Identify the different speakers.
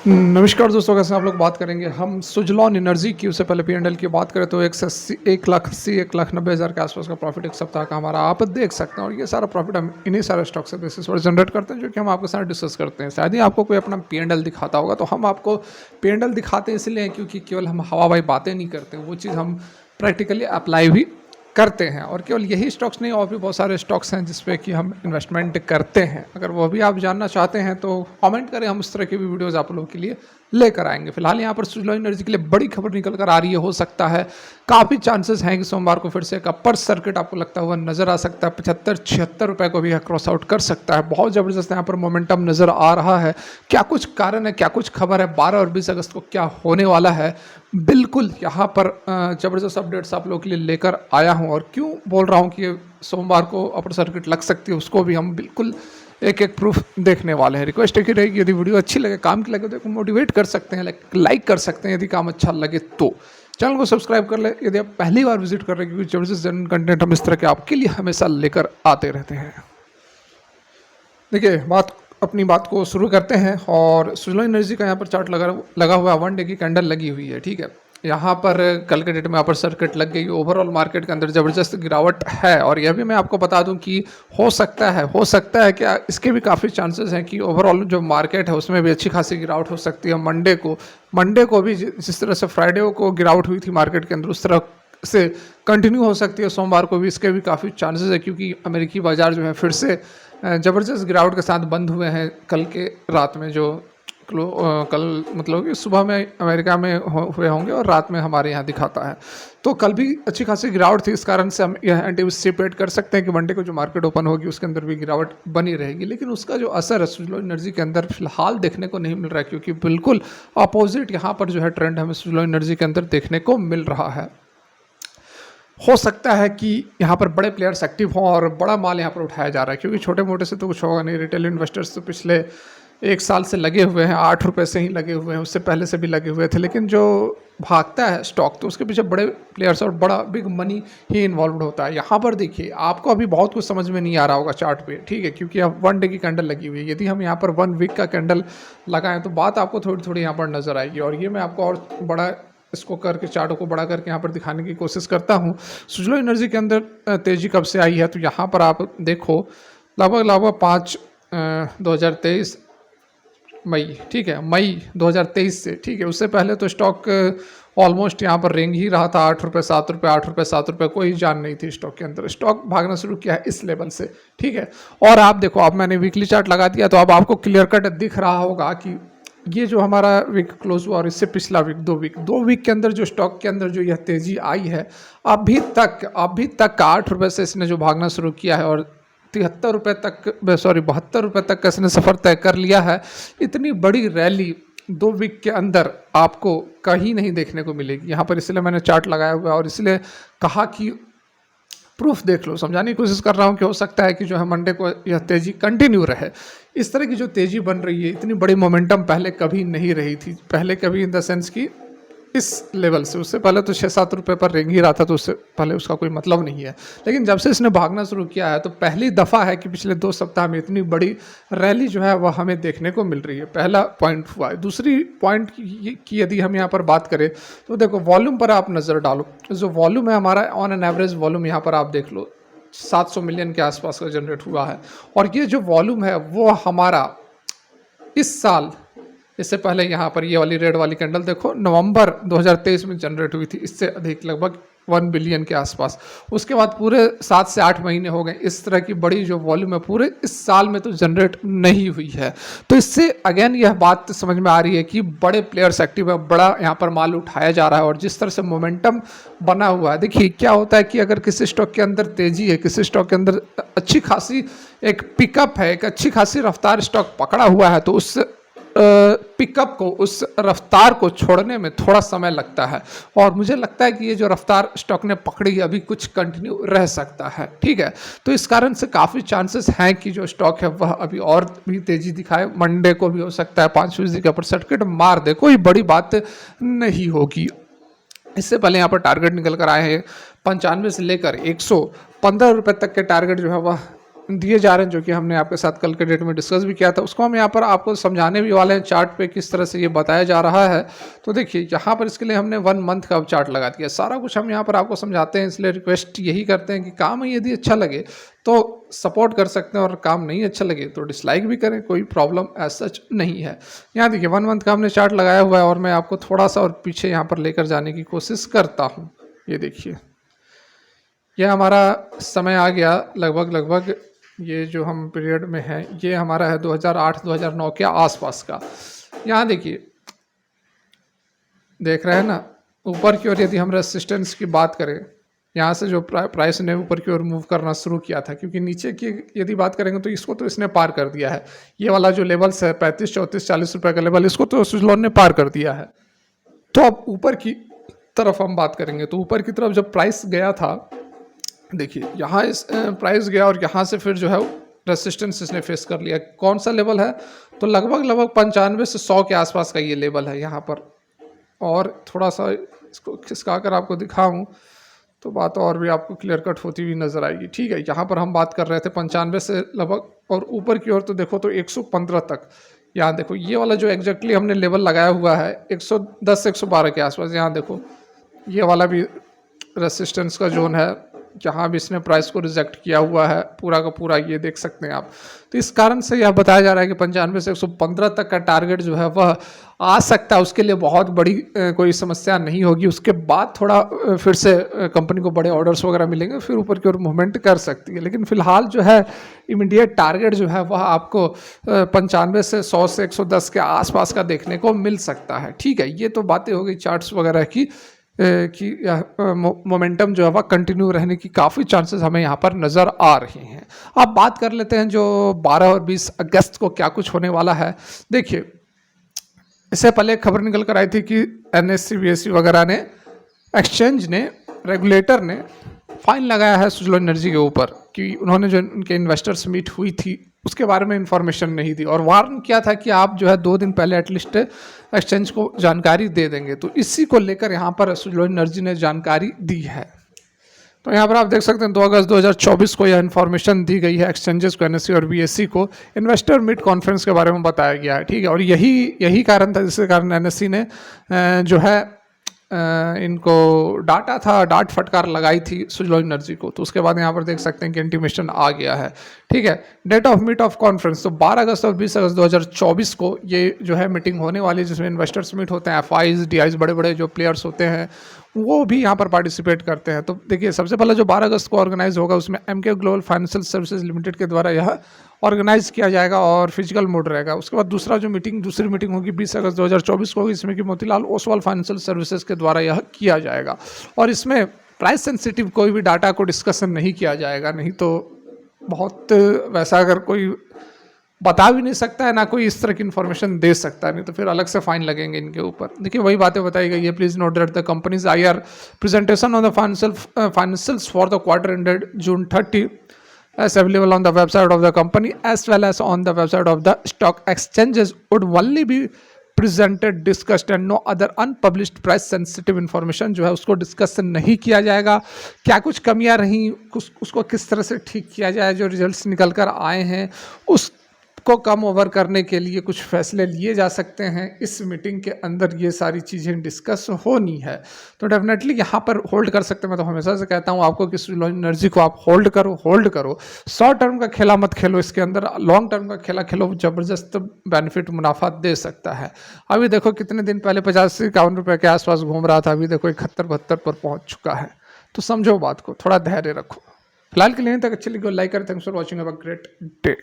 Speaker 1: नमस्कार दोस्तों, कैसे आप लोग बात करेंगे हम सुजलॉन एनर्जी की। उससे पहले पी&एल की बात करें तो 1,80,1,90,000 के आसपास का प्रॉफिट एक सप्ताह का हमारा आप देख सकते हैं। और ये सारा प्रॉफिट हम इन्हीं सारे स्टॉक से बेसिस पर जनरेट करते हैं, जो कि हम आपके साथ डिस्कस करते हैं। शायद ही आपको कोई अपना पी&एल दिखाता होगा, तो हम आपको पी&एल दिखाते हैं इसलिए हैं क्योंकि केवल हम हवाबाई बातें नहीं करते, वो चीज़ हम प्रैक्टिकली अप्लाई भी करते हैं। और केवल यही स्टॉक्स नहीं, और भी बहुत सारे स्टॉक्स हैं जिस पे कि हम इन्वेस्टमेंट करते हैं। अगर वो भी आप जानना चाहते हैं तो कमेंट करें, हम उस तरह की भी वीडियोस आप लोगों के लिए लेकर आएंगे। फिलहाल यहाँ पर सुजलॉन एनर्जी के लिए बड़ी खबर निकल कर आ रही है। हो सकता है काफ़ी चांसेस हैं कि सोमवार को फिर से एक अपर सर्किट आपको लगता हुआ नजर आ सकता है। 75-76 रुपए को भी क्रॉस आउट कर सकता है। बहुत ज़बरदस्त यहाँ पर मोमेंटम नजर आ रहा है। क्या कुछ कारण है, क्या कुछ खबर है, 12 और 20 अगस्त को क्या होने वाला है, बिल्कुल यहाँ पर ज़बरदस्त अपडेट्स आप लोगों के लिए लेकर आया हूँ। और क्यों बोल रहा हूँ कि सोमवार को अपर सर्किट लग सकती है, उसको भी हम बिल्कुल एक एक प्रूफ देखने वाले हैं। रिक्वेस्ट एक ही रहेगी, यदि वीडियो अच्छी लगे, काम की लगे, तो मोटिवेट कर सकते हैं, लाइक कर सकते हैं। यदि काम अच्छा लगे तो चैनल को सब्सक्राइब कर ले यदि आप पहली बार विजिट कर रहे हैं, क्योंकि जबरदस्त जनरल कंटेंट हम इस तरह के आपके लिए हमेशा लेकर आते रहते हैं। देखिए, अपनी बात को शुरू करते हैं। और सुजलॉन एनर्जी का यहाँ पर चार्ट लगा हुआ है। 1 डे की कैंडल लगी हुई है, ठीक है। यहाँ पर कल के डेट में अपर सर्किट लग गई। ओवरऑल मार्केट के अंदर ज़बरदस्त गिरावट है। और यह भी मैं आपको बता दूं कि हो सकता है क्या, इसके भी काफ़ी चांसेस हैं कि ओवरऑल जो मार्केट है उसमें भी अच्छी खासी गिरावट हो सकती है। मंडे को भी जिस तरह से फ्राइडे को गिरावट हुई थी मार्केट के अंदर, उस तरह से कंटिन्यू हो सकती है सोमवार को भी। इसके भी काफ़ी चांसेस है, क्योंकि अमेरिकी बाजार जो है फिर से ज़बरदस्त गिरावट के साथ बंद हुए हैं। कल के रात में जो कल मतलब कि सुबह में अमेरिका में हुए होंगे और रात में हमारे यहाँ दिखाता है। तो कल भी अच्छी खासी गिरावट थी। इस कारण से हम यह एंटिसिपेट कर सकते हैं कि मंडे को जो मार्केट ओपन होगी उसके अंदर भी गिरावट बनी रहेगी। लेकिन उसका जो असर है सुजलॉन एनर्जी के अंदर फिलहाल देखने को नहीं मिल रहा है, क्योंकि बिल्कुल अपोजिट यहाँ पर जो है ट्रेंड हमें सुजलॉन एनर्जी के अंदर देखने को मिल रहा है। हो सकता है कि यहाँ पर बड़े प्लेयर्स एक्टिव हों और बड़ा माल यहाँ पर उठाया जा रहा है, क्योंकि छोटे मोटे से तो कुछ होगा नहीं। रिटेल इन्वेस्टर्स तो पिछले 1 साल से लगे हुए हैं, 8 रुपये से ही लगे हुए हैं, उससे पहले से भी लगे हुए थे। लेकिन जो भागता है स्टॉक, तो उसके पीछे बड़े प्लेयर्स और बड़ा बिग मनी ही इन्वॉल्व होता है। यहाँ पर देखिए, आपको अभी बहुत कुछ समझ में नहीं आ रहा होगा चार्ट पे, ठीक है, क्योंकि अब 1 डे की कैंडल लगी हुई है। यदि हम यहाँ पर 1 वीक का कैंडल लगाएं तो बात आपको थोड़ी थोड़ी यहाँ पर नजर आएगी। और ये मैं आपको और बड़ा इसको करके चार्टों को बड़ा करके यहाँ पर दिखाने की कोशिश करता हूँ। सुजलॉन एनर्जी के अंदर तेजी कब से आई है, तो यहाँ पर आप देखो लगभग 2023 मई, ठीक है, मई 2023 से, ठीक है। उससे पहले तो स्टॉक ऑलमोस्ट यहाँ पर रेंग ही रहा था। 8 रुपये 7 रुपये, 8 रुपये 7 रुपये, कोई जान नहीं थी स्टॉक के अंदर। स्टॉक भागना शुरू किया है इस लेवल से, ठीक है। और आप देखो, अब मैंने वीकली चार्ट लगा दिया तो अब आपको क्लियर कट दिख रहा होगा कि ये जो हमारा वीक क्लोज हुआ और इससे पिछला वीक, 2 वीक के अंदर जो स्टॉक के अंदर जो यह तेजी आई है, अभी तक 8 रुपये से इसने जो भागना शुरू किया है और 72 रुपये तक का इसने सफ़र तय कर लिया है। इतनी बड़ी रैली 2 वीक के अंदर आपको कहीं नहीं देखने को मिलेगी यहाँ पर। इसलिए मैंने चार्ट लगाया हुआ है और इसलिए कहा कि प्रूफ देख लो। समझाने की कोशिश कर रहा हूँ कि हो सकता है कि जो है मंडे को यह तेज़ी कंटिन्यू रहे। इस तरह की जो तेज़ी बन रही है, इतनी बड़ी मोमेंटम पहले कभी नहीं रही थी। पहले कभी इन द सेंस की इस लेवल से, उससे पहले तो 6-7 रुपये पर रेंग ही रहा था, तो उससे पहले उसका कोई मतलब नहीं है। लेकिन जब से इसने भागना शुरू किया है, तो पहली दफ़ा है कि पिछले 2 सप्ताह में इतनी बड़ी रैली जो है वह हमें देखने को मिल रही है। पहला पॉइंट हुआ है। दूसरी पॉइंट की यदि हम यहाँ पर बात करें तो देखो, वॉल्यूम पर आप नज़र डालो। जो वॉल्यूम है हमारा, ऑन एन एवरेज वॉल्यूम यहाँ पर आप देख लो 700 मिलियन के आसपास का जनरेट हुआ है। और ये जो वॉल्यूम है वो हमारा इस साल, इससे पहले यहाँ पर ये वाली रेड वाली कैंडल देखो, नवंबर 2023 में जनरेट हुई थी, इससे अधिक लगभग 1 बिलियन के आसपास। उसके बाद पूरे 7 से 8 महीने हो गए, इस तरह की बड़ी जो वॉल्यूम है पूरे इस साल में तो जनरेट नहीं हुई है। तो इससे अगेन यह बात समझ में आ रही है कि बड़े प्लेयर्स एक्टिव है, बड़ा यहाँ पर माल उठाया जा रहा है। और जिस तरह से मोमेंटम बना हुआ है, देखिए क्या होता है कि अगर किसी स्टॉक के अंदर तेजी है, किसी स्टॉक के अंदर अच्छी खासी एक पिकअप है, एक अच्छी खासी रफ्तार स्टॉक पकड़ा हुआ है, तो उस पिकअप को, उस रफ्तार को छोड़ने में थोड़ा समय लगता है। और मुझे लगता है कि ये जो रफ्तार स्टॉक ने पकड़ी है अभी कुछ कंटिन्यू रह सकता है, ठीक है। तो इस कारण से काफ़ी चांसेस हैं कि जो स्टॉक है वह अभी और भी तेजी दिखाए। मंडे को भी हो सकता है 5% का सर्किट मार दे, कोई बड़ी बात नहीं होगी। इससे पहले यहाँ पर टारगेट निकल कर आए हैं 95 से लेकर 115 रुपये तक के टारगेट जो है वह दिए जा रहे हैं, जो कि हमने आपके साथ कल के डेट में डिस्कस भी किया था, उसको हम यहाँ पर आपको समझाने भी वाले हैं चार्ट पे किस तरह से ये बताया जा रहा है। तो देखिए यहाँ पर इसके लिए हमने 1 मंथ का चार्ट लगा दिया, सारा कुछ हम यहाँ पर आपको समझाते हैं। इसलिए रिक्वेस्ट यही करते हैं कि काम यदि अच्छा लगे तो सपोर्ट कर सकते हैं, और काम नहीं अच्छा लगे तो डिसलाइक भी करें, कोई प्रॉब्लम एज सच नहीं है। यहाँ देखिए 1 मंथ का हमने चार्ट लगाया हुआ है, और मैं आपको थोड़ा सा और पीछे यहाँ पर लेकर जाने की कोशिश करता हूँ। ये देखिए यह हमारा समय आ गया लगभग ये जो हम पीरियड में है, ये हमारा है 2008-2009 के आसपास का। यहाँ देखिए देख रहे हैं ना, ऊपर की ओर यदि हम रेसिस्टेंस की बात करें, यहाँ से जो प्राइस ने ऊपर की ओर मूव करना शुरू किया था, क्योंकि नीचे की यदि बात करेंगे तो इसको तो इसने पार कर दिया है। ये वाला जो लेवल्स है 35, 34, 40 रुपए का लेवल, इसको तो सुजलॉन ने पार कर दिया है। तो अब ऊपर की तरफ हम बात करेंगे, तो ऊपर की तरफ जब प्राइस गया था, देखिए यहाँ इस प्राइस गया और यहाँ से फिर जो है रेसिस्टेंस इसने फेस कर लिया। कौन सा लेवल है, तो लगभग 95 से 100 के आसपास का ये लेवल है यहाँ पर। और थोड़ा सा इसको खिसका कर आपको दिखाऊं तो बात और भी आपको क्लियर कट होती हुई नजर आएगी। ठीक है, यहाँ पर हम बात कर रहे थे 95 से लगभग, और ऊपर की ओर तो देखो तो 115 तक। यहाँ देखो ये वाला जो एग्जैक्टली हमने लेवल लगाया हुआ है 110 से 112 के आसपास, यहाँ देखो ये वाला भी रेसिस्टेंस का जोन है, जहाँ भी इसने प्राइस को रिजेक्ट किया हुआ है पूरा का पूरा, ये देख सकते हैं आप। तो इस कारण से यह बताया जा रहा है कि 95 से 115 तक का टारगेट जो है वह आ सकता है, उसके लिए बहुत बड़ी कोई समस्या नहीं होगी। उसके बाद थोड़ा फिर से कंपनी को बड़े ऑर्डर्स वगैरह मिलेंगे, फिर ऊपर की ओर मूवमेंट कर सकती है। लेकिन फिलहाल जो है इमीडिएट टारगेट जो है वह आपको 95 से 100 से 110 के आसपास का देखने को मिल सकता है। ठीक है, ये तो बातें हो गई चार्ट्स वगैरह की कि मोमेंटम जो है वह कंटिन्यू रहने की काफ़ी चांसेस हमें यहाँ पर नज़र आ रहे हैं। अब बात कर लेते हैं जो 12 और 20 अगस्त को क्या कुछ होने वाला है। देखिए इससे पहले एक खबर निकल कर आई थी कि NSE BSE वगैरह ने, एक्सचेंज ने, रेगुलेटर ने फाइन लगाया है सुजलॉन एनर्जी के ऊपर कि उन्होंने जो उनके इन्वेस्टर्स मीट हुई थी उसके बारे में इंफॉर्मेशन नहीं दी, और वार्न किया था कि आप जो है 2 दिन पहले एटलीस्ट एक्सचेंज को जानकारी दे देंगे। तो इसी को लेकर यहाँ पर सुजलॉन एनर्जी ने जानकारी दी है। तो यहाँ पर आप देख सकते हैं 2 अगस्त 2024 को यह इन्फॉर्मेशन दी गई है एक्सचेंजेस को, NSE और BSE को इन्वेस्टर मीट कॉन्फ्रेंस के बारे में बताया गया है। ठीक है, और यही कारण था जिसके कारण NSE ने जो है इनको डांट फटकार लगाई थी सुजलॉन एनर्जी को। तो उसके बाद यहाँ पर देख सकते हैं कि इंटीमेशन आ गया है। ठीक है, date of meet of conference तो 12 अगस्त और 20 अगस्त 2024 को ये जो है मीटिंग होने वाली है, जिसमें इन्वेस्टर्स मीट होते हैं, FIs DIs बड़े बड़े जो प्लेयर्स होते हैं वो भी यहाँ पर पार्टिसिपेट करते हैं। तो देखिए सबसे पहले जो 12 अगस्त को ऑर्गेनाइज होगा उसमें MK global financial services limited के द्वारा यह ऑर्गेनाइज किया जाएगा और फिजिकल मोड रहेगा। उसके बाद दूसरी मीटिंग होगी 20 अगस्त 2024 को होगी, इसमें कि मोतीलाल ओसवाल फाइनेंशियल सर्विसेज के द्वारा यह किया जाएगा। और इसमें प्राइस सेंसिटिव कोई भी डाटा को डिस्कशन नहीं किया जाएगा, नहीं तो बहुत वैसा अगर कोई बता भी नहीं सकता है ना कोई इस तरह की इन्फॉर्मेशन दे सकता है, नहीं तो फिर अलग से फाइन लगेंगे इनके ऊपर। देखिए वही बातें बताई गई है। Please note that the companies IR presentation on the financials for the quarter ended June 30 as available on the website of the company as well as on the website of the stock exchanges would only be presented, discussed and no other unpublished price sensitive information जो है उसको discuss नहीं किया जाएगा। क्या कुछ कमियां रहीं उसको किस तरह से ठीक किया जाए, जो रिजल्ट्स निकल कर आए हैं उस को कम ओवर करने के लिए कुछ फैसले लिए जा सकते हैं। इस मीटिंग के अंदर ये सारी चीज़ें डिस्कस होनी है, तो डेफिनेटली यहाँ पर होल्ड कर सकते हैं। मैं तो हमेशा से कहता हूँ आपको कि सुजलॉन एनर्जी को आप होल्ड करो। शॉर्ट टर्म का खेला मत खेलो, इसके अंदर लॉन्ग टर्म का खेला खेलो, ज़बरदस्त बेनिफिट मुनाफा दे सकता है। अभी देखो कितने दिन पहले 50 से 51 रुपये के आसपास घूम रहा था, अभी देखो 71-72 पर पहुँच चुका है। तो समझो बात को, थोड़ा धैर्य रखो। फिलहाल के लिए तक अच्छी लगी लाइक करें। Thanks for watching, have a great day.